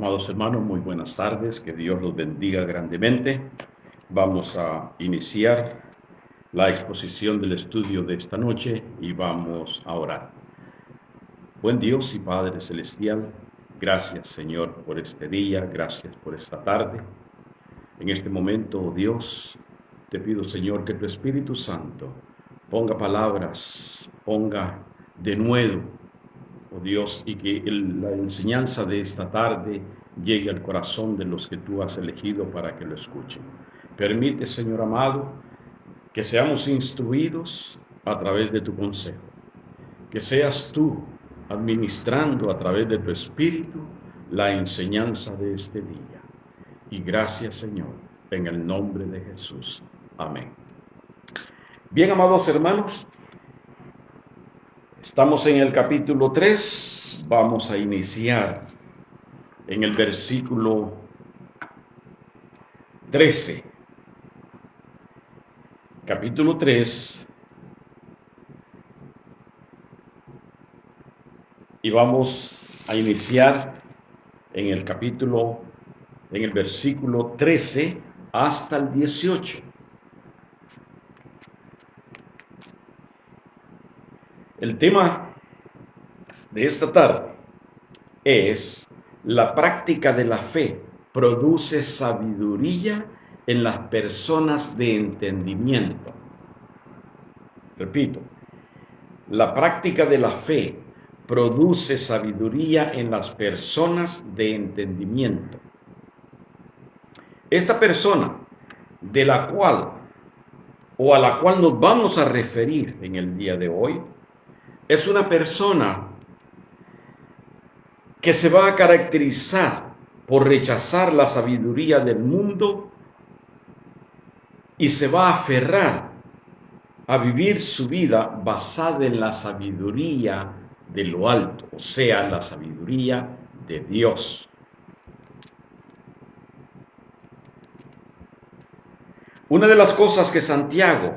Amados hermanos, muy buenas tardes, que Dios los bendiga grandemente. Vamos a iniciar la exposición del estudio de esta noche y vamos a orar. Buen Dios y Padre Celestial, gracias Señor por este día, gracias por esta tarde. En este momento, oh Dios, te pido Señor que tu Espíritu Santo ponga palabras, ponga denuedo, oh Dios, y que la enseñanza de esta tarde llegue al corazón de los que tú has elegido para que lo escuchen. Permite, Señor amado, que seamos instruidos a través de tu consejo, que seas tú administrando a través de tu Espíritu la enseñanza de este día. Y gracias, Señor, en el nombre de Jesús. Amén. Bien, amados hermanos, estamos en el capítulo 3, vamos a iniciar en el versículo 13. Capítulo 3, y vamos a iniciar en el versículo 13 hasta el 18. El tema de esta tarde es: la práctica de la fe produce sabiduría en las personas de entendimiento. Repito, la práctica de la fe produce sabiduría en las personas de entendimiento. Esta persona de la cual o a la cual nos vamos a referir en el día de hoy es una persona que se va a caracterizar por rechazar la sabiduría del mundo y se va a aferrar a vivir su vida basada en la sabiduría de lo alto, o sea, la sabiduría de Dios. Una de las cosas que Santiago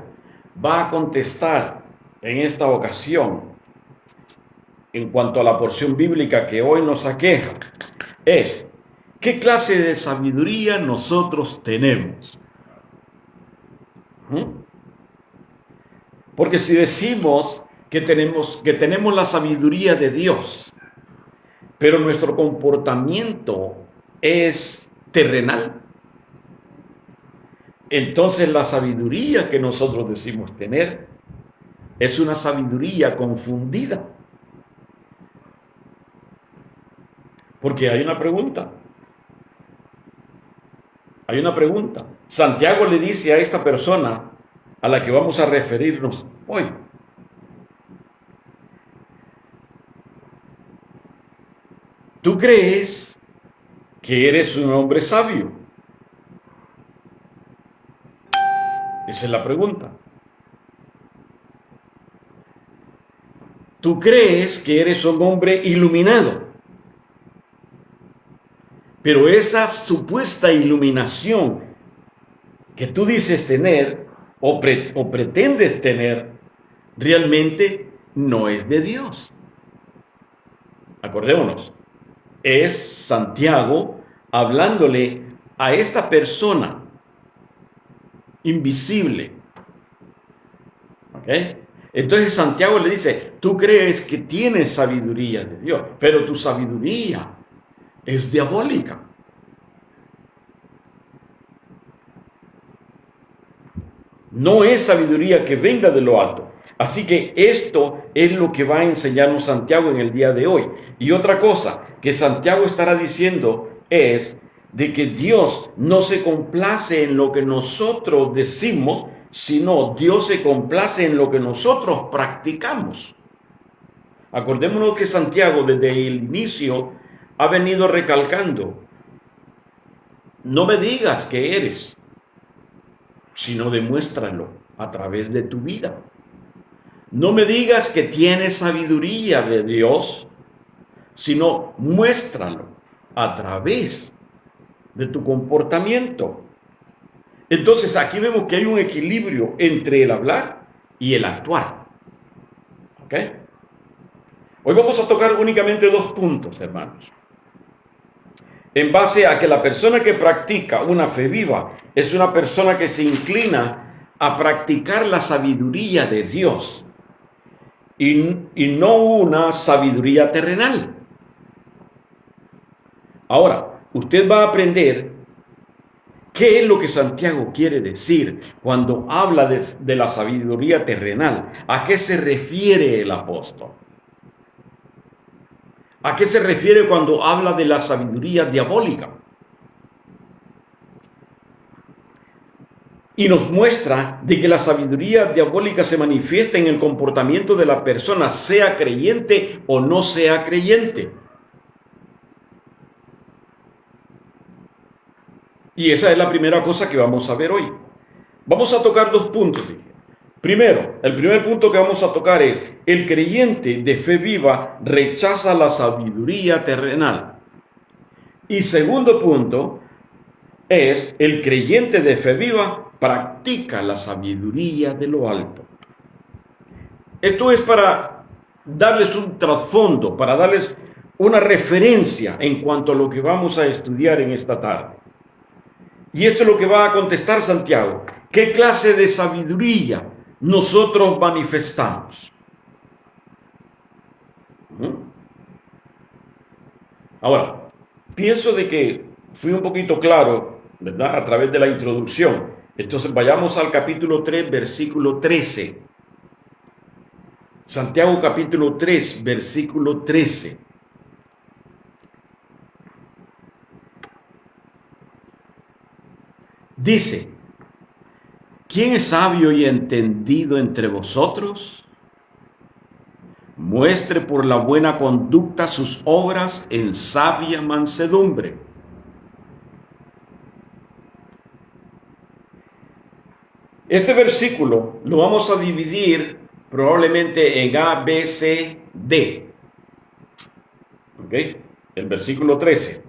va a contestar en esta ocasión, en cuanto a la porción bíblica que hoy nos aqueja, es: ¿qué clase de sabiduría nosotros tenemos? Porque si decimos que tenemos la sabiduría de Dios, pero nuestro comportamiento es terrenal, entonces la sabiduría que nosotros decimos tener es una sabiduría confundida. Porque hay una pregunta. Santiago le dice a esta persona a la que vamos a referirnos hoy: ¿tú crees que eres un hombre sabio? Esa es la pregunta. ¿Tú crees que eres un hombre iluminado? Pero esa supuesta iluminación que tú dices tener o pretendes tener, realmente no es de Dios. Acordémonos, es Santiago hablándole a esta persona invisible. ¿Ok? Entonces Santiago le dice: tú crees que tienes sabiduría de Dios, pero tu sabiduría es diabólica. No es sabiduría que venga de lo alto. Así que esto es lo que va a enseñarnos Santiago en el día de hoy. Y otra cosa que Santiago estará diciendo es de que Dios no se complace en lo que nosotros decimos, sino Dios se complace en lo que nosotros practicamos. Acordémonos que Santiago desde el inicio ha venido recalcando: no me digas que eres, sino demuéstralo a través de tu vida. No me digas que tienes sabiduría de Dios, sino muéstralo a través de tu comportamiento. Entonces aquí vemos que hay un equilibrio entre el hablar y el actuar. ¿Ok? Hoy vamos a tocar únicamente dos puntos, hermanos. en base a que la persona que practica una fe viva es una persona que se inclina a practicar la sabiduría de Dios y no una sabiduría terrenal. Ahora, usted va a aprender qué es lo que Santiago quiere decir cuando habla de la sabiduría terrenal. ¿A qué se refiere el apóstol? ¿A qué se refiere cuando habla de la sabiduría diabólica? Y nos muestra de que la sabiduría diabólica se manifiesta en el comportamiento de la persona, sea creyente o no sea creyente. Y esa es la primera cosa que vamos a ver hoy. Vamos a tocar dos puntos. Primero, el primer punto que vamos a tocar es: el creyente de fe viva rechaza la sabiduría terrenal. Y segundo punto es: el creyente de fe viva practica la sabiduría de lo alto. Esto es para darles un trasfondo, para darles una referencia en cuanto a lo que vamos a estudiar en esta tarde. Y esto es lo que va a contestar Santiago. ¿Qué clase de sabiduría nosotros manifestamos? Ahora, pienso de que fui un poquito claro, ¿verdad?, a través de la introducción. Entonces vayamos al capítulo 3, versículo 13. Santiago capítulo 3, versículo 13. Dice: ¿quién es sabio y entendido entre vosotros? Muestre por la buena conducta sus obras en sabia mansedumbre. Este versículo lo vamos a dividir probablemente en A, B, C, D. ¿Ok? El versículo 13.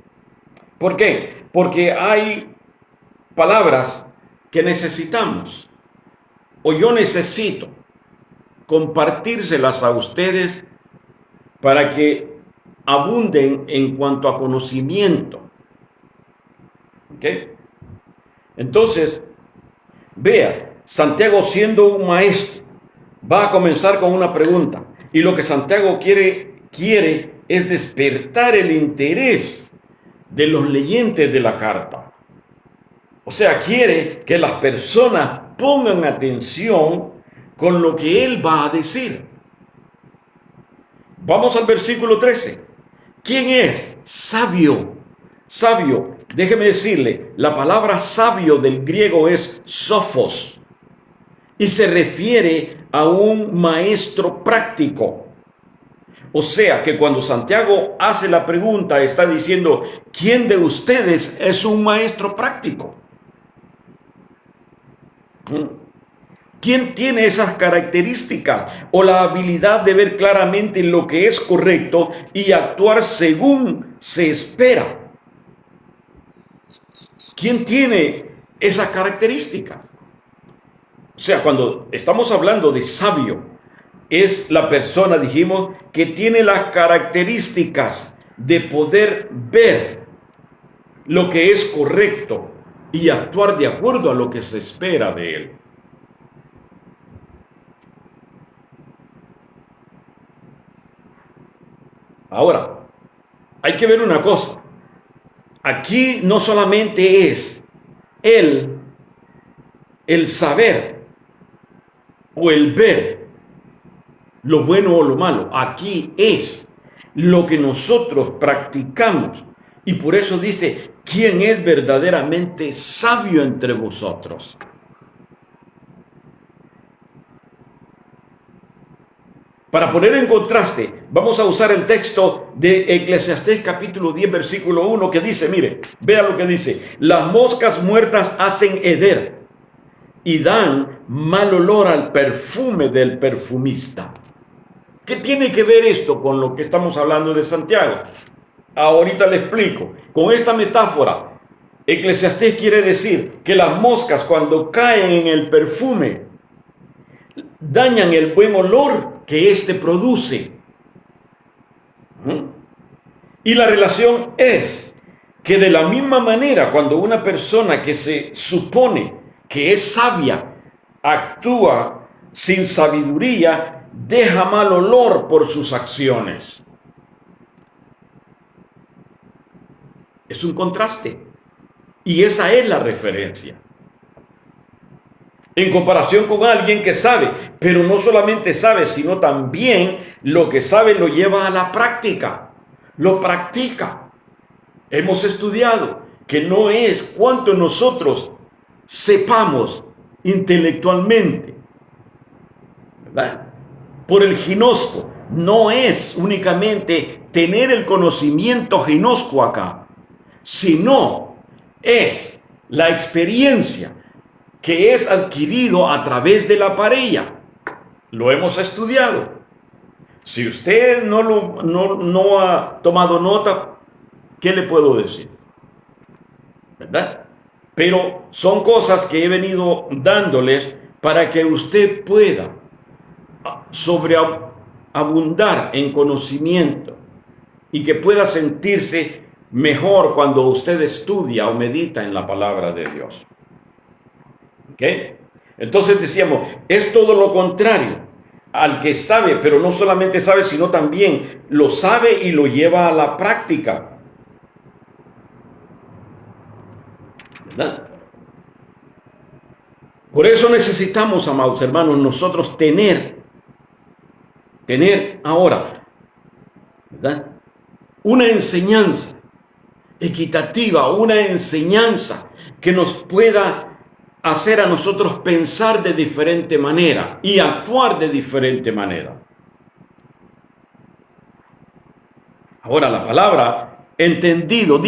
¿Por qué? Porque hay palabras que necesitamos, o yo necesito compartírselas a ustedes para que abunden en cuanto a conocimiento. ¿Ok? Entonces, vea, Santiago, siendo un maestro, va a comenzar con una pregunta, y lo que Santiago quiere es despertar el interés de los leyentes de la carta. O sea, quiere que las personas pongan atención con lo que él va a decir. Vamos al versículo 13. ¿Quién es sabio? Sabio, déjeme decirle, la palabra sabio del griego es sophos y se refiere a un maestro práctico. O sea que cuando Santiago hace la pregunta, está diciendo: ¿quién de ustedes es un maestro práctico? ¿Quién tiene esas características o la habilidad de ver claramente lo que es correcto y actuar según se espera? ¿Quién tiene esas características? O sea, cuando estamos hablando de sabio, es la persona, dijimos, que tiene las características de poder ver lo que es correcto y actuar de acuerdo a lo que se espera de él. Ahora, hay que ver una cosa. Aquí no solamente es el saber o el ver lo bueno o lo malo. Aquí es lo que nosotros practicamos. Y por eso dice: ¿quién es verdaderamente sabio entre vosotros? Para poner en contraste, vamos a usar el texto de Eclesiastés capítulo 10, versículo 1, que dice, mire, vea lo que dice: las moscas muertas hacen heder y dan mal olor al perfume del perfumista. ¿Qué tiene que ver esto con lo que estamos hablando de Santiago? Ahorita le explico. Con esta metáfora, Eclesiastés quiere decir que las moscas, cuando caen en el perfume, dañan el buen olor que éste produce. Y la relación es que de la misma manera cuando una persona que se supone que es sabia actúa sin sabiduría, deja mal olor por sus acciones. Es un contraste. Y esa es la referencia. En comparación con alguien que sabe, pero no solamente sabe, sino también lo que sabe lo lleva a la práctica, lo practica. Hemos estudiado que no es cuanto nosotros sepamos intelectualmente, ¿verdad? Por el ginosco, no es únicamente tener el conocimiento ginosco acá, sino es la experiencia que es adquirido a través de la parella. Lo hemos estudiado. Si usted no ha tomado nota, ¿qué le puedo decir? ¿Verdad? Pero son cosas que he venido dándoles para que usted pueda sobreabundar en conocimiento y que pueda sentirse mejor cuando usted estudia o medita en la palabra de Dios. ¿Ok? Entonces decíamos, es todo lo contrario al que sabe, pero no solamente sabe, sino también lo sabe y lo lleva a la práctica. ¿Verdad? Por eso necesitamos, amados hermanos, nosotros tener ahora, ¿verdad?, una enseñanza equitativa, una enseñanza que nos pueda hacer a nosotros pensar de diferente manera y actuar de diferente manera. Ahora la palabra entendido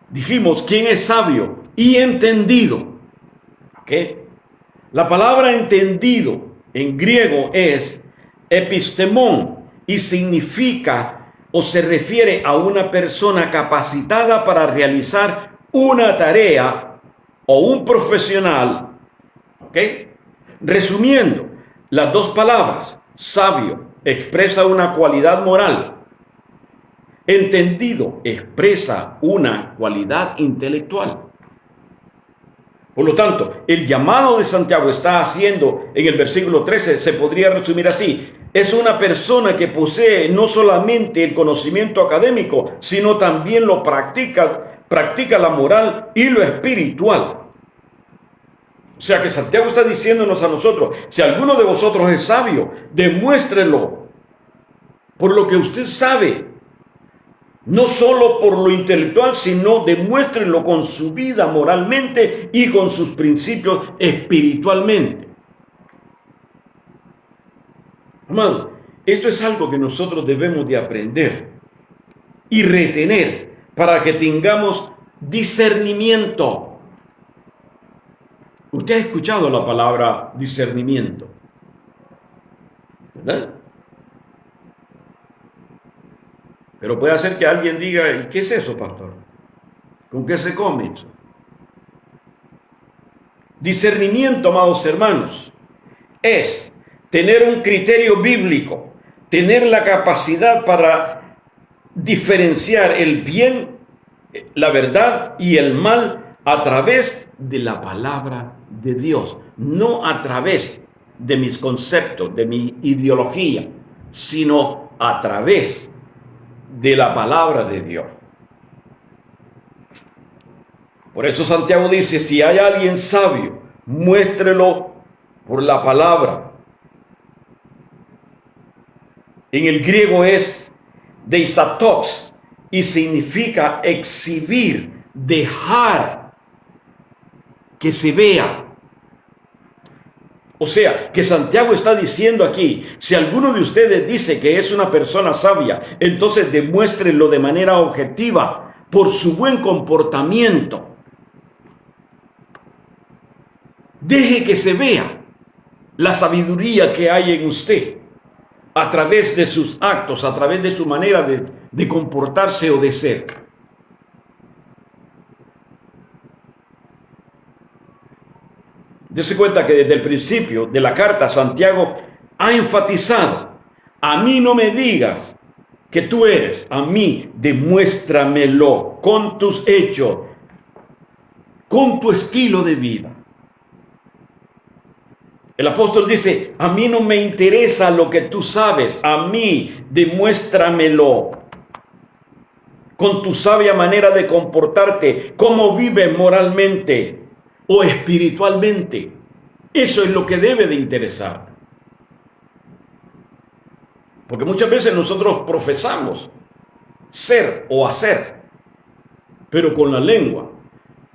dijimos, ¿quién es sabio y entendido? ¿Okay? La palabra entendido en griego es epistemón y significa o se refiere a una persona capacitada para realizar una tarea o un profesional. ¿Ok? Resumiendo, las dos palabras, sabio, expresa una cualidad moral. Entendido expresa una cualidad intelectual. Por lo tanto, el llamado de Santiago está haciendo en el versículo 13, se podría resumir así: es una persona que posee no solamente el conocimiento académico, sino también lo practica la moral y lo espiritual. O sea que Santiago está diciéndonos a nosotros, si alguno de vosotros es sabio, demuéstrelo por lo que usted sabe. No solo por lo intelectual, sino demuéstrenlo con su vida moralmente y con sus principios espiritualmente. Amado, esto es algo que nosotros debemos de aprender y retener para que tengamos discernimiento. Usted ha escuchado la palabra discernimiento, ¿verdad? Pero puede ser que alguien diga, ¿y qué es eso, pastor? ¿Con qué se come eso? Discernimiento, amados hermanos, es tener un criterio bíblico, tener la capacidad para diferenciar el bien, la verdad y el mal a través de la palabra de Dios, no a través de mis conceptos, de mi ideología, sino a través de la palabra de Dios. Por eso Santiago dice, si hay alguien sabio, muéstrelo por la palabra. En el griego es deisatos y significa exhibir, dejar que se vea. O sea, que Santiago está diciendo aquí, si alguno de ustedes dice que es una persona sabia, entonces demuéstrenlo de manera objetiva por su buen comportamiento. Deje que se vea la sabiduría que hay en usted a través de sus actos, a través de su manera de comportarse o de ser. Dese cuenta que desde el principio de la carta Santiago ha enfatizado, a mí no me digas que tú eres, a mí demuéstramelo con tus hechos, con tu estilo de vida. El apóstol dice, a mí no me interesa lo que tú sabes, a mí demuéstramelo con tu sabia manera de comportarte, cómo vives moralmente o espiritualmente. Eso es lo que debe de interesar. Porque muchas veces nosotros profesamos ser o hacer, pero con la lengua,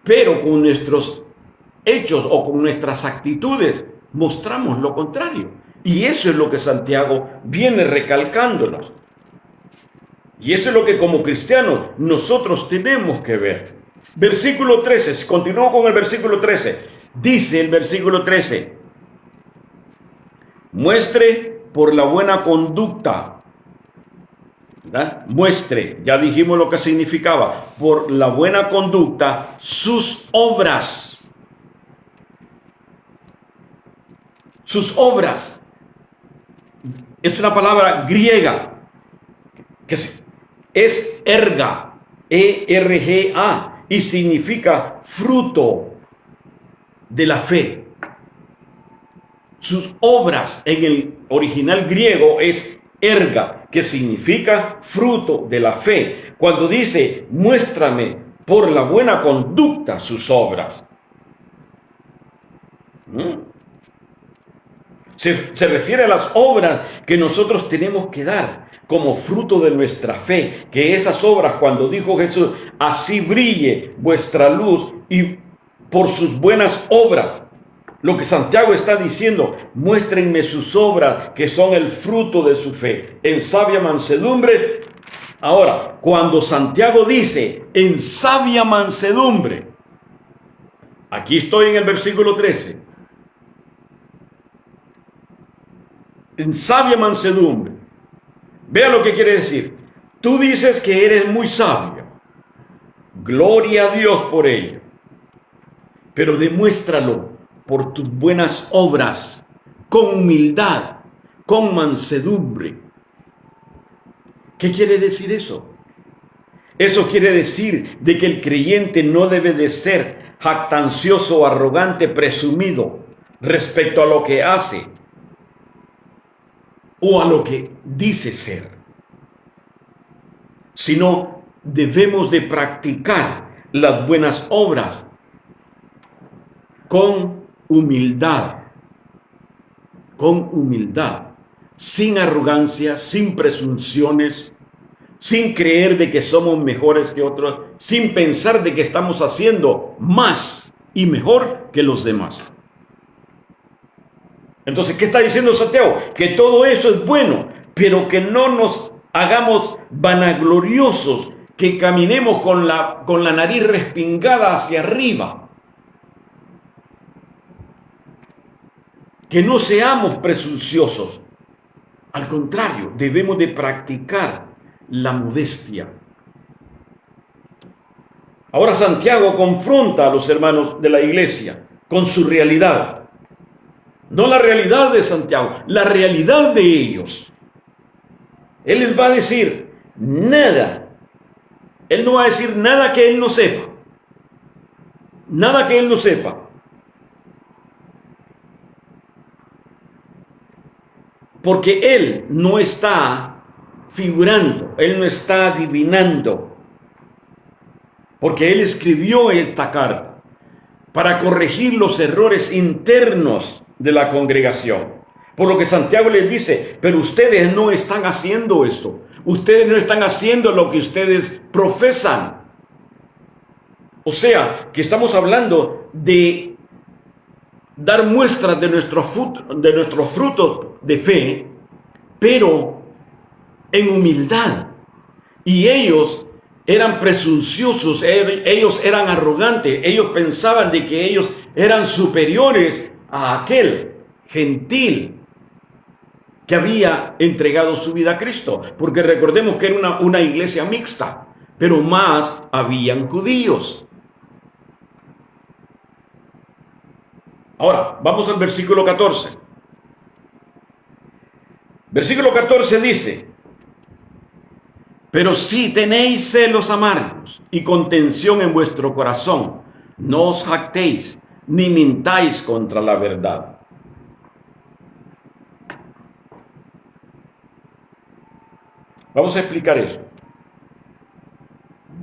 pero con nuestros hechos o con nuestras actitudes mostramos lo contrario. Y eso es lo que Santiago viene recalcándonos. Y eso es lo que como cristianos nosotros tenemos que ver. Versículo 13, continúo con el versículo 13. Dice el versículo 13, muestre por la buena conducta. ¿Verdad? Muestre, ya dijimos lo que significaba, por la buena conducta sus obras. Sus obras. Es una palabra griega que es erga, E-R-G-A, y significa fruto de la fe. Sus obras en el original griego es erga, que significa fruto de la fe. Cuando dice, muéstrame por la buena conducta sus obras. Se refiere a las obras que nosotros tenemos que dar como fruto de nuestra fe, que esas obras, cuando dijo Jesús, así brille vuestra luz y por sus buenas obras, lo que Santiago está diciendo, muéstrenme sus obras que son el fruto de su fe, en sabia mansedumbre. Ahora, cuando Santiago dice, en sabia mansedumbre, aquí estoy en el versículo 13, en sabia mansedumbre. Vea lo que quiere decir. Tú dices que eres muy sabio. Gloria a Dios por ello. Pero demuéstralo por tus buenas obras, con humildad, con mansedumbre. ¿Qué quiere decir eso? Eso quiere decir de que el creyente no debe de ser jactancioso, arrogante, presumido respecto a lo que hace o a lo que dice ser, sino debemos de practicar las buenas obras con humildad, sin arrogancia, sin presunciones, sin creer de que somos mejores que otros, sin pensar de que estamos haciendo más y mejor que los demás. Entonces, ¿qué está diciendo Santiago? Que todo eso es bueno, pero que no nos hagamos vanagloriosos, que caminemos con la nariz respingada hacia arriba. Que no seamos presunciosos. Al contrario, debemos de practicar la modestia. Ahora Santiago confronta a los hermanos de la iglesia con su realidad. No la realidad de Santiago, la realidad de ellos. Él les va a decir nada. Él no va a decir nada que él no sepa. Nada que él no sepa. Porque él no está figurando, él no está adivinando. Porque él escribió esta carta para corregir los errores internos de la congregación. Por lo que Santiago les dice, pero ustedes no están haciendo esto. Ustedes no están haciendo lo que ustedes profesan. O sea, que estamos hablando de dar muestras de nuestros frutos de fe, pero en humildad. Y ellos eran presunciosos, ellos eran arrogantes, ellos pensaban de que ellos eran superiores a aquel gentil que había entregado su vida a Cristo, porque recordemos que era una iglesia mixta, pero más habían judíos. Ahora, vamos al versículo 14. Versículo 14 dice, Pero si tenéis celos amargos y contención en vuestro corazón, no os jactéis ni mintáis contra la verdad. Vamos a explicar eso.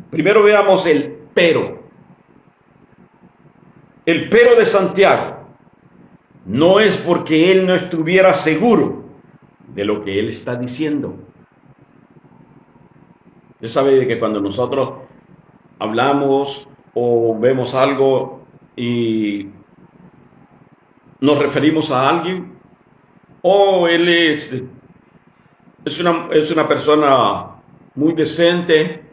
Primero veamos el pero. El pero de Santiago no es porque él no estuviera seguro de lo que él está diciendo. Usted sabe de que cuando nosotros hablamos o vemos algo y nos referimos a alguien, o él es una persona muy decente,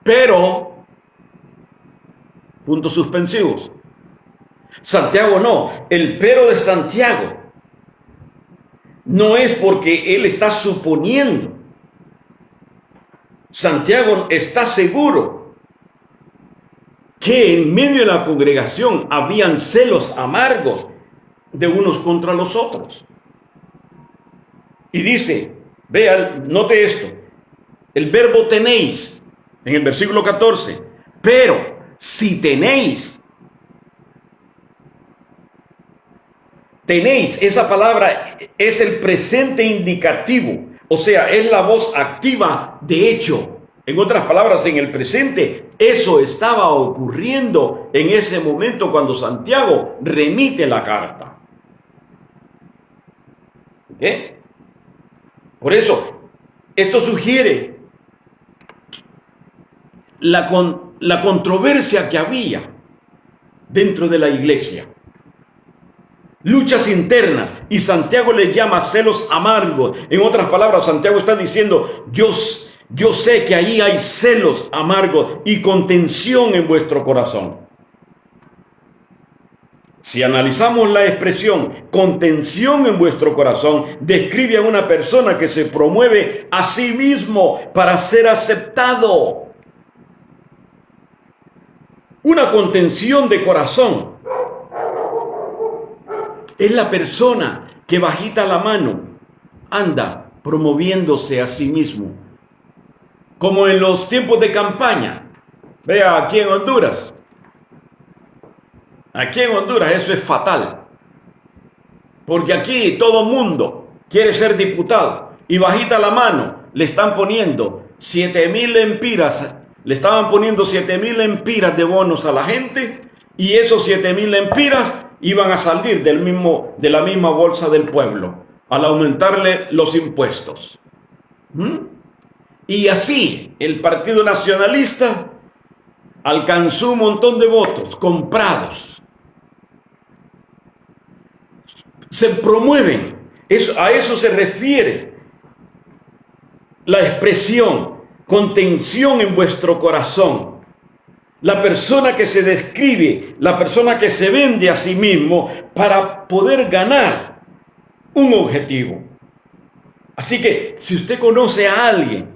pero, puntos suspensivos. Santiago no. El pero de Santiago no es porque él está suponiendo. Santiago está seguro que en medio de la congregación habían celos amargos de unos contra los otros. Y dice, vean, note esto, el verbo tenéis en el versículo 14, pero si tenéis, esa palabra es el presente indicativo, o sea, es la voz activa de hecho. En otras palabras, en el presente, eso estaba ocurriendo en ese momento cuando Santiago remite la carta. ¿Ok? Por eso, esto sugiere la controversia que había dentro de la iglesia. Luchas internas, y Santiago le llama celos amargos. En otras palabras, Santiago está diciendo, yo sé que ahí hay celos amargos y contención en vuestro corazón. Si analizamos la expresión contención en vuestro corazón, describe a una persona que se promueve a sí mismo para ser aceptado. Una contención de corazón es la persona que bajita la mano anda promoviéndose a sí mismo. Como en los tiempos de campaña. Vea, aquí en Honduras. Aquí en Honduras eso es fatal. Porque aquí todo mundo quiere ser diputado. Y bajita la mano le están poniendo 7,000 lempiras. Le estaban poniendo 7,000 lempiras de bonos a la gente. Y esos 7,000 lempiras iban a salir de la misma bolsa del pueblo. Al aumentarle los impuestos. Y así el Partido Nacionalista alcanzó un montón de votos comprados. Se promueven. A eso se refiere la expresión contención en vuestro corazón. La persona que se describe, la persona que se vende a sí mismo para poder ganar un objetivo. Así que si usted conoce a alguien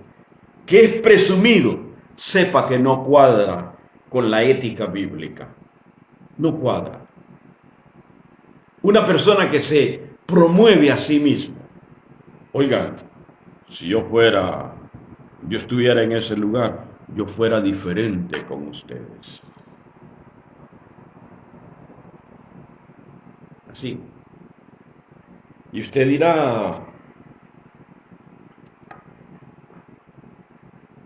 que es presumido, sepa que no cuadra con la ética bíblica. No cuadra. Una persona que se promueve a sí mismo. Oigan, si yo estuviera en ese lugar, yo fuera diferente con ustedes. Así. Y usted dirá,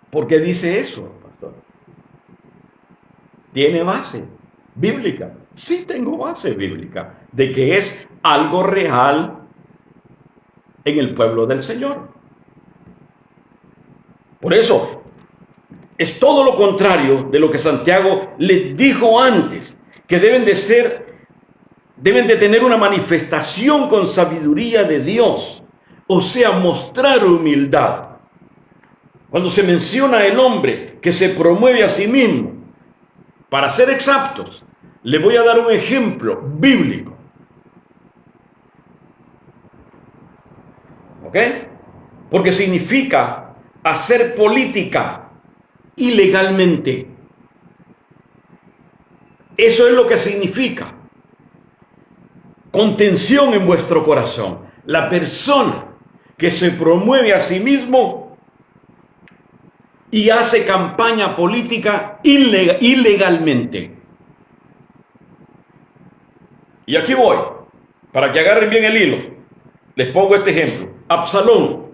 ¿por qué dice eso, pastor? ¿Tiene base bíblica? Sí tengo base bíblica de que es algo real en el pueblo del Señor. Por eso, es todo lo contrario de lo que Santiago les dijo antes, que deben de tener una manifestación con sabiduría de Dios, o sea, mostrar humildad. Cuando se menciona el hombre que se promueve a sí mismo, para ser exactos, le voy a dar un ejemplo bíblico. ¿Ok? Porque significa hacer política ilegalmente. Eso es lo que significa. Contención en vuestro corazón. La persona que se promueve a sí mismo y hace campaña política ilegalmente. Y aquí voy, para que agarren bien el hilo. Les pongo este ejemplo. Absalón.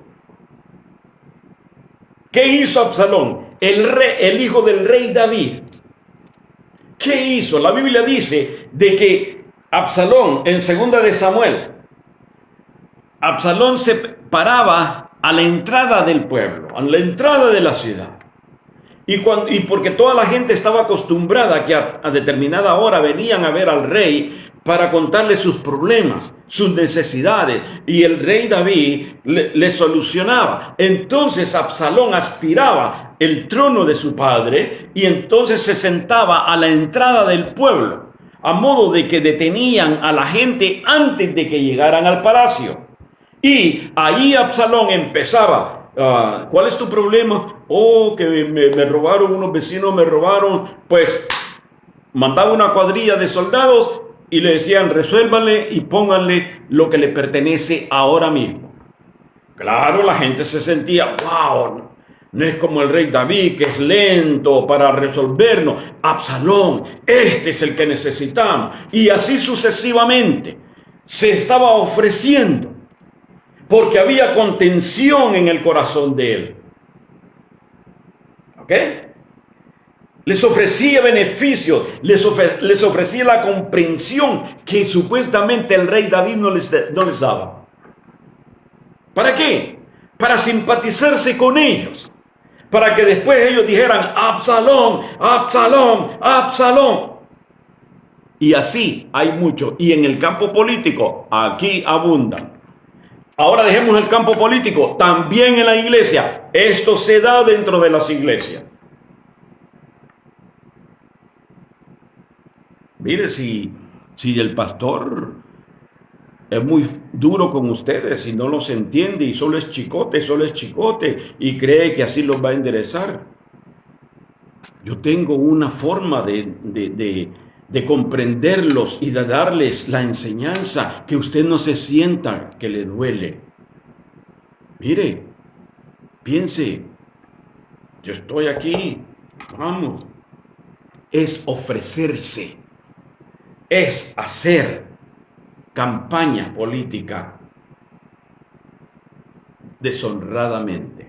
¿Qué hizo Absalón? El hijo del rey David. ¿Qué hizo? La Biblia dice de que Absalón, en 2 de Samuel, Absalón se paraba a la entrada del pueblo, a la entrada de la ciudad. Y porque toda la gente estaba acostumbrada que a determinada hora venían a ver al rey para contarle sus problemas, sus necesidades, y el rey David le solucionaba. Entonces Absalón aspiraba el trono de su padre y entonces se sentaba a la entrada del pueblo, a modo de que detenían a la gente antes de que llegaran al palacio. Y ahí Absalón empezaba. ¿Cuál es tu problema? Oh, que me robaron, unos vecinos me robaron. Pues mandaba una cuadrilla de soldados y le decían, resuélvanle y pónganle lo que le pertenece ahora mismo. Claro, la gente se sentía, wow, no es como el rey David, que es lento para resolvernos. Absalón, este es el que necesitamos. Y así sucesivamente se estaba ofreciendo, porque había contención en el corazón de él. ¿Ok? Les ofrecía beneficios, les ofrecía la comprensión que supuestamente el rey David no les daba. ¿Para qué? Para simpatizarse con ellos. Para que después ellos dijeran, Absalón, Absalón, Absalón. Y así hay mucho. Y en el campo político, aquí abundan. Ahora dejemos el campo político, también en la iglesia. Esto se da dentro de las iglesias. Mire, si el pastor es muy duro con ustedes y no los entiende y solo es chicote y cree que así los va a enderezar. Yo tengo una forma de comprenderlos y de darles la enseñanza, que usted no se sienta que le duele. Mire, piense, yo estoy aquí, vamos, es ofrecerse, es hacer campaña política deshonradamente.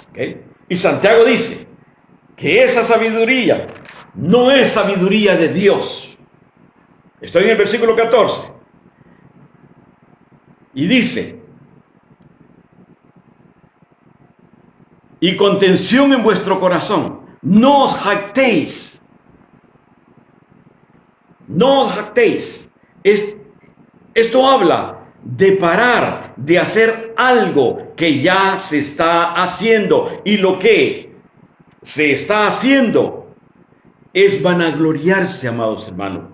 ¿Okay? Y Santiago dice que esa sabiduría no es sabiduría de Dios. Estoy en el versículo 14. Y dice, y contención en vuestro corazón, no os jactéis. No os jactéis. Esto habla de parar, de hacer algo que ya se está haciendo. Y lo que se está haciendo es vanagloriarse, amados hermanos.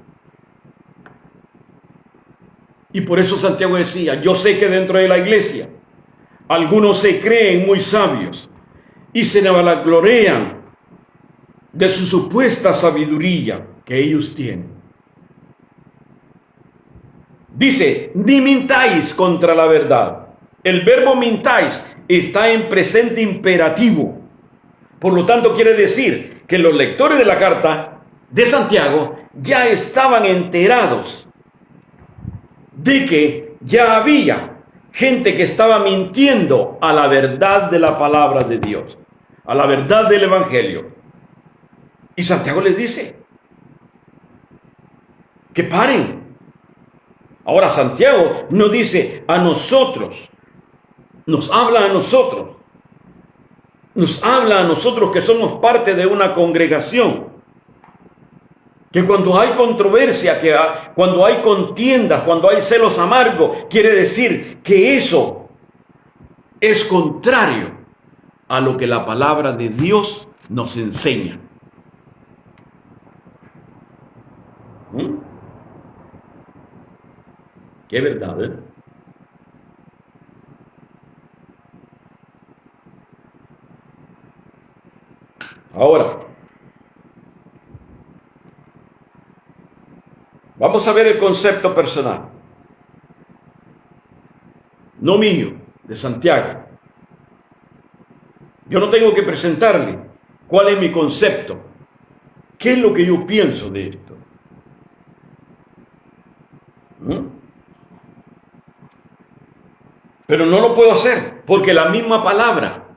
Y por eso Santiago decía, yo sé que dentro de la iglesia algunos se creen muy sabios y se vanaglorean de su supuesta sabiduría que ellos tienen. Dice, ni mintáis contra la verdad. El verbo mintáis está en presente imperativo. Por lo tanto, quiere decir que los lectores de la carta de Santiago ya estaban enterados de que ya había gente que estaba mintiendo a la verdad de la palabra de Dios, a la verdad del evangelio. Y Santiago les dice que paren. Ahora Santiago nos dice a nosotros, nos habla a nosotros que somos parte de una congregación, que cuando hay controversia, cuando hay contiendas, cuando hay celos amargos, quiere decir que eso es contrario a lo que la palabra de Dios nos enseña. Qué verdad, ¿eh? Ahora, vamos a ver el concepto personal. No mío, de Santiago. Yo no tengo que presentarle cuál es mi concepto, qué es lo que yo pienso de esto. Pero no lo puedo hacer porque la misma palabra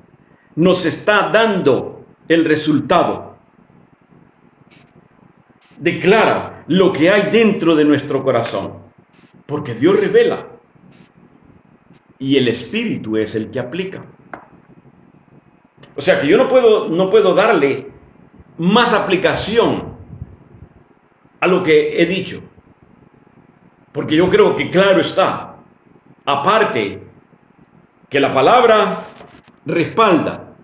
nos está dando el resultado. Declara lo que hay dentro de nuestro corazón, porque Dios revela y el Espíritu es el que aplica. O sea que yo no puedo darle más aplicación a lo que he dicho, porque yo creo que claro está, aparte que la palabra respalda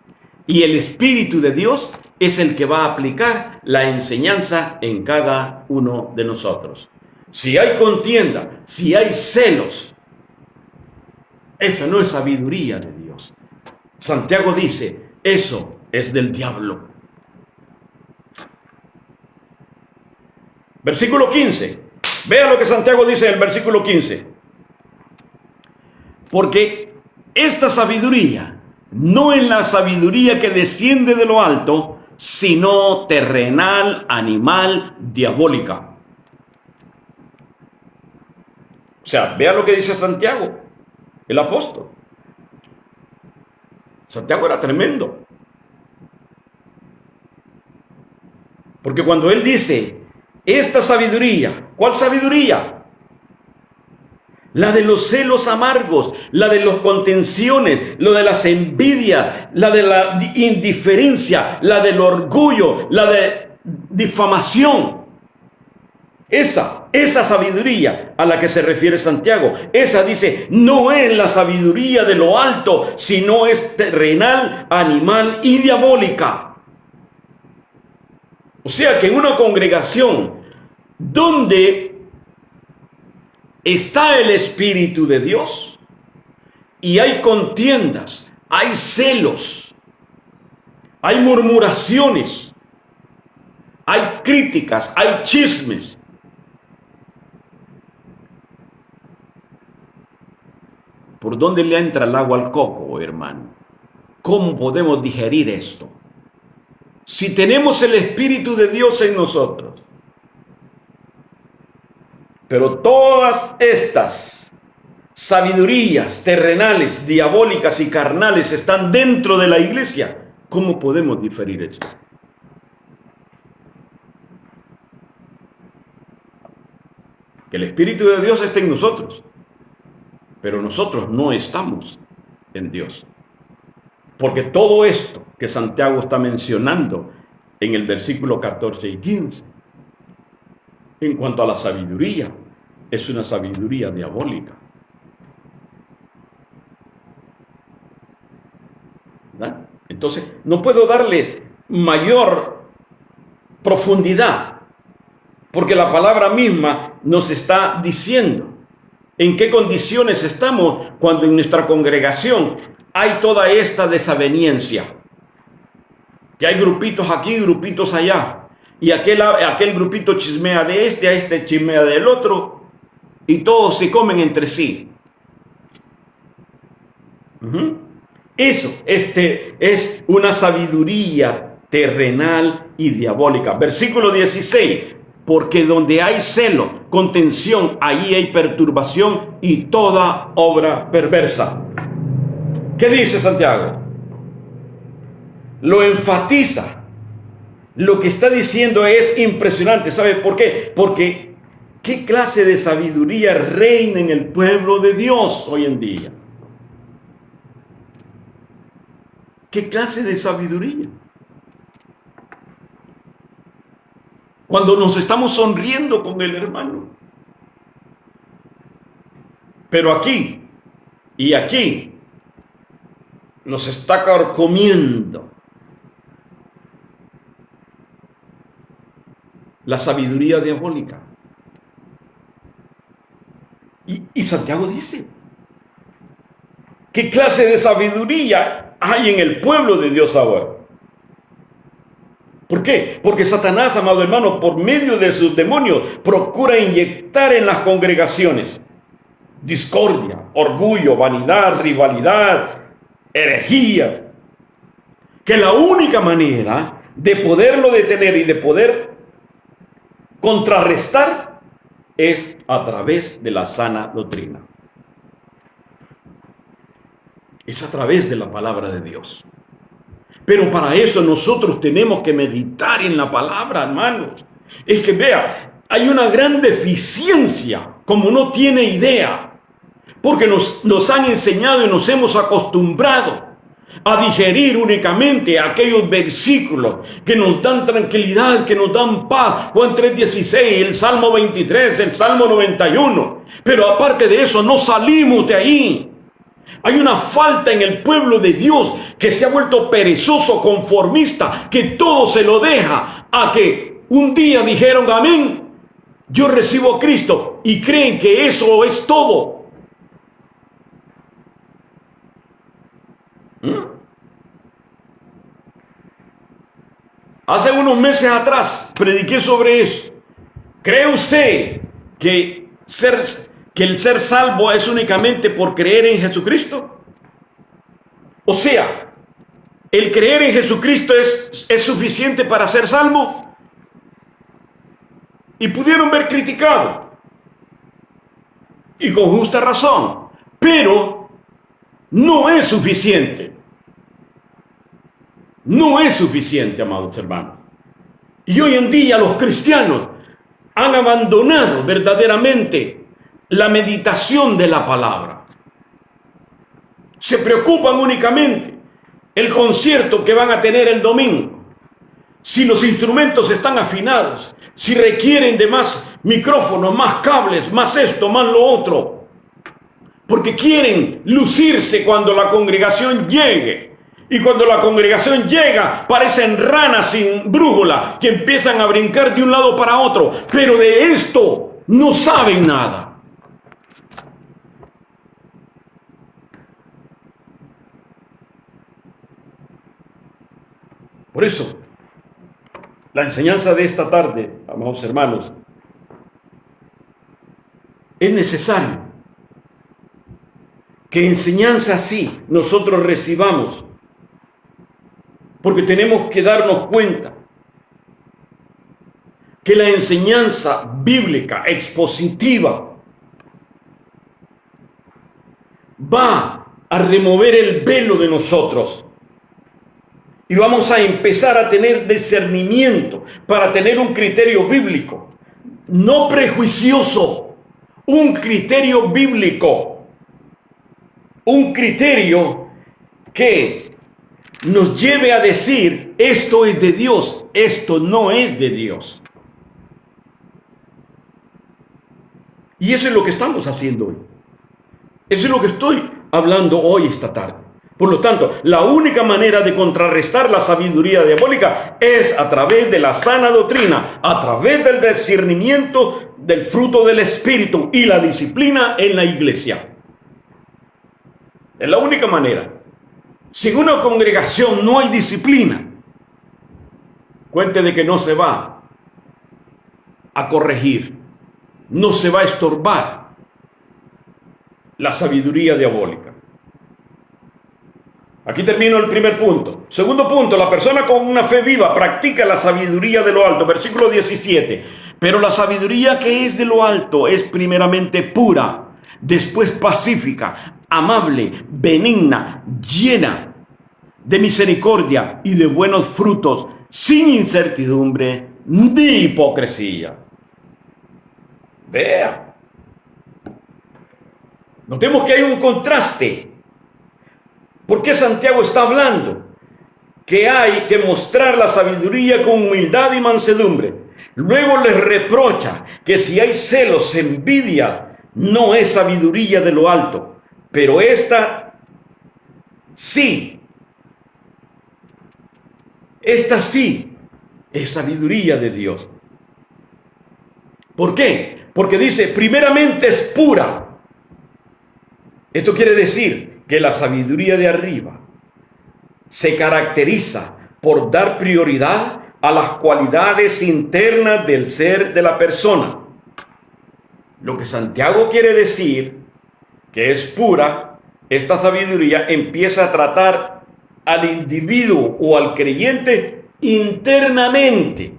y el Espíritu de Dios es el que va a aplicar la enseñanza en cada uno de nosotros. Si hay contienda, si hay celos, esa no es sabiduría de Dios. Santiago dice, eso es del diablo. Versículo 15. Vea lo que Santiago dice en el versículo 15. Porque esta sabiduría no es la sabiduría que desciende de lo alto, sino terrenal, animal, diabólica. O sea, vea lo que dice Santiago, el apóstol. Santiago era tremendo. Porque cuando él dice, esta sabiduría, ¿cuál sabiduría? La de los celos amargos, la de las contenciones, lo de las envidias, la de la indiferencia, la del orgullo, la de difamación. Esa sabiduría a la que se refiere Santiago, esa dice, no es la sabiduría de lo alto, sino es terrenal, animal y diabólica. O sea que en una congregación donde está el Espíritu de Dios y hay contiendas, hay celos, hay murmuraciones, hay críticas, hay chismes. ¿Por dónde le entra el agua al coco, hermano? ¿Cómo podemos digerir esto? Si tenemos el Espíritu de Dios en nosotros, pero todas estas sabidurías terrenales, diabólicas y carnales están dentro de la iglesia, ¿cómo podemos diferir esto? Que el Espíritu de Dios esté en nosotros, pero nosotros no estamos en Dios. Porque todo esto que Santiago está mencionando en el versículo 14 y 15, en cuanto a la sabiduría, es una sabiduría diabólica. ¿Verdad? Entonces, no puedo darle mayor profundidad, porque la palabra misma nos está diciendo en qué condiciones estamos cuando en nuestra congregación hay toda esta desaveniencia. Que hay grupitos aquí, grupitos allá. Y aquel grupito chismea de este, a este chismea del otro. Y todos se comen entre sí. Eso es una sabiduría terrenal y diabólica. Versículo 16. Porque donde hay celo, contención, allí hay perturbación y toda obra perversa. ¿Qué dice Santiago? Lo enfatiza. Lo que está diciendo es impresionante. ¿Sabe por qué? Porque ¿qué clase de sabiduría reina en el pueblo de Dios hoy en día? ¿Qué clase de sabiduría? Cuando nos estamos sonriendo con el hermano. Pero aquí y aquí nos está carcomiendo la sabiduría diabólica. Y Santiago dice, ¿qué clase de sabiduría hay en el pueblo de Dios ahora? ¿Por qué? Porque Satanás, amado hermano, por medio de sus demonios, procura inyectar en las congregaciones discordia, orgullo, vanidad, rivalidad, herejías. que la única manera de poderlo detener y de poder contrarrestar es a través de la sana doctrina. Es a través de la palabra de Dios. Pero para eso nosotros tenemos que meditar en la palabra, hermanos. Es que vea, hay una gran deficiencia, como no tiene idea, porque nos han enseñado y nos hemos acostumbrado a digerir únicamente aquellos versículos que nos dan tranquilidad, que nos dan paz. Juan 3:16, el Salmo 23, el Salmo 91. Pero aparte de eso, no salimos de ahí. Hay una falta en el pueblo de Dios que se ha vuelto perezoso, conformista, que todo se lo deja a que un día dijeron amén, yo recibo a Cristo, y creen que eso es todo. Hace unos meses atrás prediqué sobre eso. ¿Cree usted que el ser salvo es únicamente por creer en Jesucristo? O sea, ¿el creer en Jesucristo es suficiente para ser salvo? Y pudieron ver criticado, y con justa razón, pero no es suficiente. No es suficiente, amados hermanos. Y hoy en día los cristianos han abandonado verdaderamente la meditación de la palabra. Se preocupan únicamente el concierto que van a tener el domingo, si los instrumentos están afinados, si requieren de más micrófonos, más cables, más esto, más lo otro, porque quieren lucirse cuando la congregación llegue. Y cuando la congregación llega, parecen ranas sin brújula que empiezan a brincar de un lado para otro, pero de esto no saben nada. Por eso, la enseñanza de esta tarde, amados hermanos, es necesario que enseñanza así nosotros recibamos, porque tenemos que darnos cuenta que la enseñanza bíblica expositiva va a remover el velo de nosotros. Y vamos a empezar a tener discernimiento para tener un criterio bíblico, no prejuicioso, un criterio bíblico, un criterio que nos lleve a decir, esto es de Dios, esto no es de Dios. Y eso es lo que estamos haciendo hoy. Eso es lo que estoy hablando hoy, esta tarde. Por lo tanto, la única manera de contrarrestar la sabiduría diabólica es a través de la sana doctrina, a través del discernimiento del fruto del Espíritu y la disciplina en la iglesia. Es la única manera. Si en una congregación no hay disciplina, cuente de que no se va a corregir, no se va a estorbar la sabiduría diabólica. Aquí termino el primer punto. Segundo punto, la persona con una fe viva practica la sabiduría de lo alto. Versículo 17. Pero la sabiduría que es de lo alto es primeramente pura, después pacífica, amable, benigna, llena de misericordia y de buenos frutos, sin incertidumbre ni hipocresía. Vea. Notemos que hay un contraste. ¿Por qué Santiago está hablando? Que hay que mostrar la sabiduría con humildad y mansedumbre. Luego les reprocha que si hay celos, envidia, no es sabiduría de lo alto. Pero esta sí es sabiduría de Dios. ¿Por qué? Porque dice, primeramente es pura. Esto quiere decir que la sabiduría de arriba se caracteriza por dar prioridad a las cualidades internas del ser de la persona. Lo que Santiago quiere decir que es pura, esta sabiduría empieza a tratar al individuo o al creyente internamente.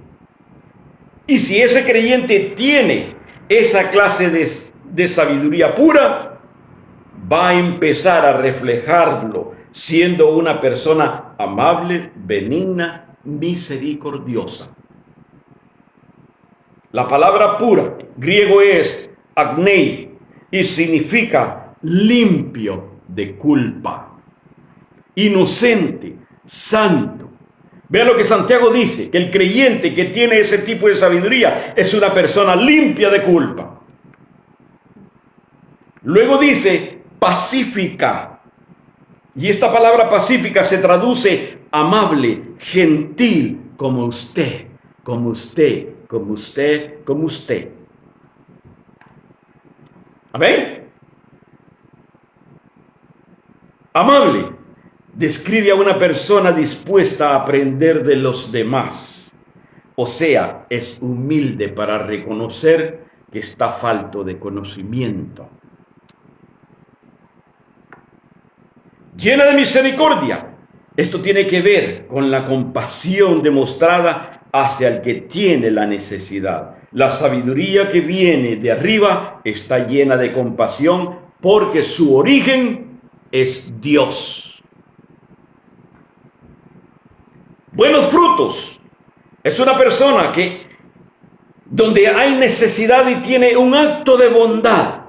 Y si ese creyente tiene esa clase de sabiduría pura, va a empezar a reflejarlo siendo una persona amable, benigna, misericordiosa. La palabra pura, griego es agnei, y significa limpio de culpa, inocente, santo. Vean lo que Santiago dice, que el creyente que tiene ese tipo de sabiduría es una persona limpia de culpa. Luego dice pacífica, y esta palabra pacífica se traduce amable, gentil, como usted, como usted, como usted, como usted. ¿Amén? Amable describe a una persona dispuesta a aprender de los demás. O sea, es humilde para reconocer que está falto de conocimiento. Llena de misericordia. Esto tiene que ver con la compasión demostrada hacia el que tiene la necesidad. La sabiduría que viene de arriba está llena de compasión porque su origen es Dios. Buenos frutos. Es una persona que donde hay necesidad y tiene un acto de bondad.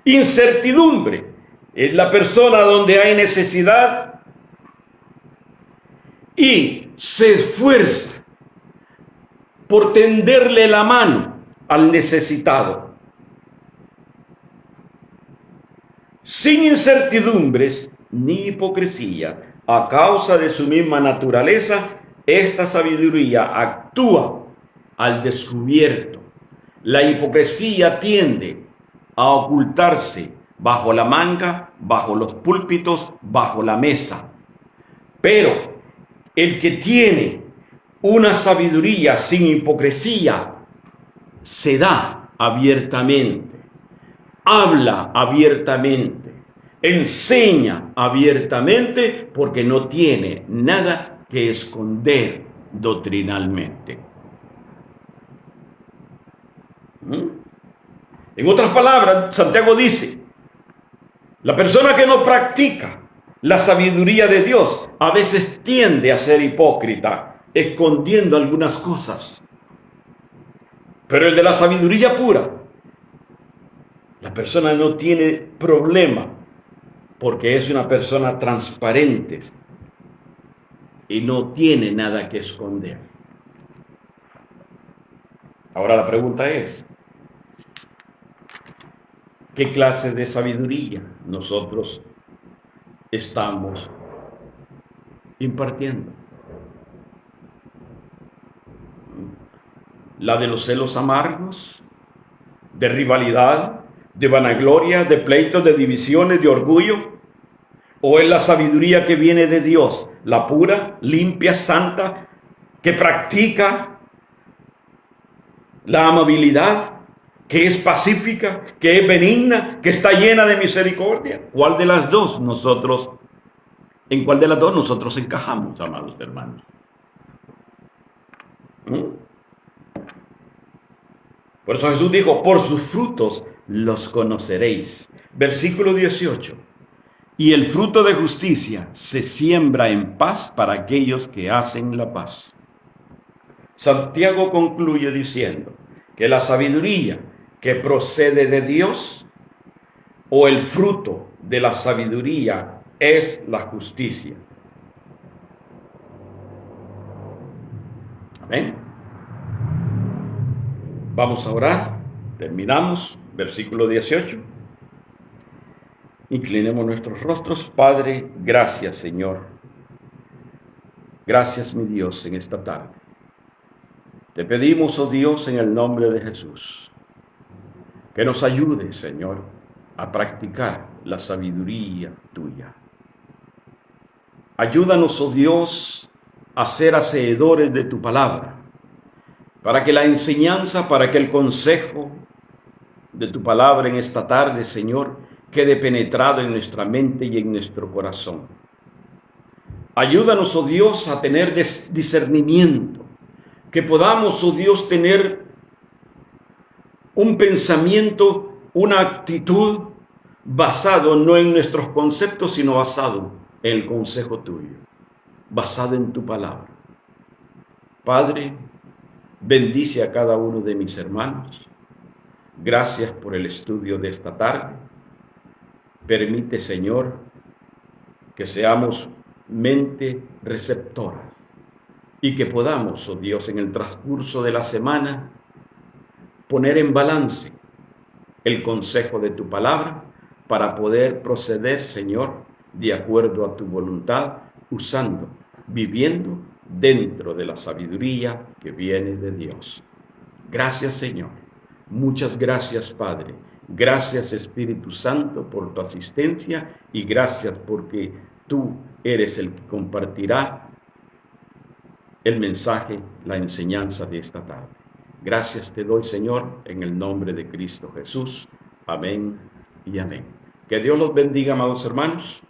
Incertidumbre. Es la persona donde hay necesidad y se esfuerza por tenderle la mano al necesitado. Sin incertidumbres ni hipocresía, a causa de su misma naturaleza, esta sabiduría actúa al descubierto. La hipocresía tiende a ocultarse bajo la manga, bajo los púlpitos, bajo la mesa. Pero el que tiene una sabiduría sin hipocresía se da abiertamente, habla abiertamente, enseña abiertamente porque no tiene nada que esconder doctrinalmente. En otras palabras, Santiago dice, la persona que no practica la sabiduría de Dios a veces tiende a ser hipócrita, escondiendo algunas cosas. Pero el de la sabiduría pura, la persona no tiene problema porque es una persona transparente y no tiene nada que esconder. Ahora la pregunta es, ¿qué clase de sabiduría nosotros estamos impartiendo? ¿La de los celos amargos, de rivalidad, de vanagloria, de pleitos, de divisiones, de orgullo? ¿O es la sabiduría que viene de Dios, la pura, limpia, santa, que practica la amabilidad, que es pacífica, que es benigna, que está llena de misericordia? ¿Cuál de las dos nosotros, en cuál de las dos nosotros encajamos, amados hermanos? Por eso Jesús dijo, por sus frutos los conoceréis. Versículo 18. Y el fruto de justicia se siembra en paz para aquellos que hacen la paz. Santiago concluye diciendo que la sabiduría que procede de Dios o el fruto de la sabiduría es la justicia. Amén. Vamos a orar. Terminamos. Versículo 18. Inclinemos nuestros rostros. Padre, gracias, Señor. Gracias, mi Dios, en esta tarde. Te pedimos, oh Dios, en el nombre de Jesús, que nos ayude, Señor, a practicar la sabiduría tuya. Ayúdanos, oh Dios, a ser hacedores de tu palabra, para que la enseñanza, para que el consejo de tu palabra en esta tarde, Señor, quede penetrado en nuestra mente y en nuestro corazón. Ayúdanos, oh Dios, a tener discernimiento, que podamos, oh Dios, tener un pensamiento, una actitud basado no en nuestros conceptos, sino basado en el consejo tuyo, basado en tu palabra. Padre, bendice a cada uno de mis hermanos. Gracias por el estudio de esta tarde. Permite, Señor, que seamos mente receptora y que podamos, oh Dios, en el transcurso de la semana poner en balance el consejo de tu palabra para poder proceder, Señor, de acuerdo a tu voluntad, usando, viviendo dentro de la sabiduría que viene de Dios. Gracias, Señor. Muchas gracias, Padre. Gracias, Espíritu Santo, por tu asistencia y gracias porque tú eres el que compartirá el mensaje, la enseñanza de esta tarde. Gracias te doy, Señor, en el nombre de Cristo Jesús. Amén y amén. Que Dios los bendiga, amados hermanos.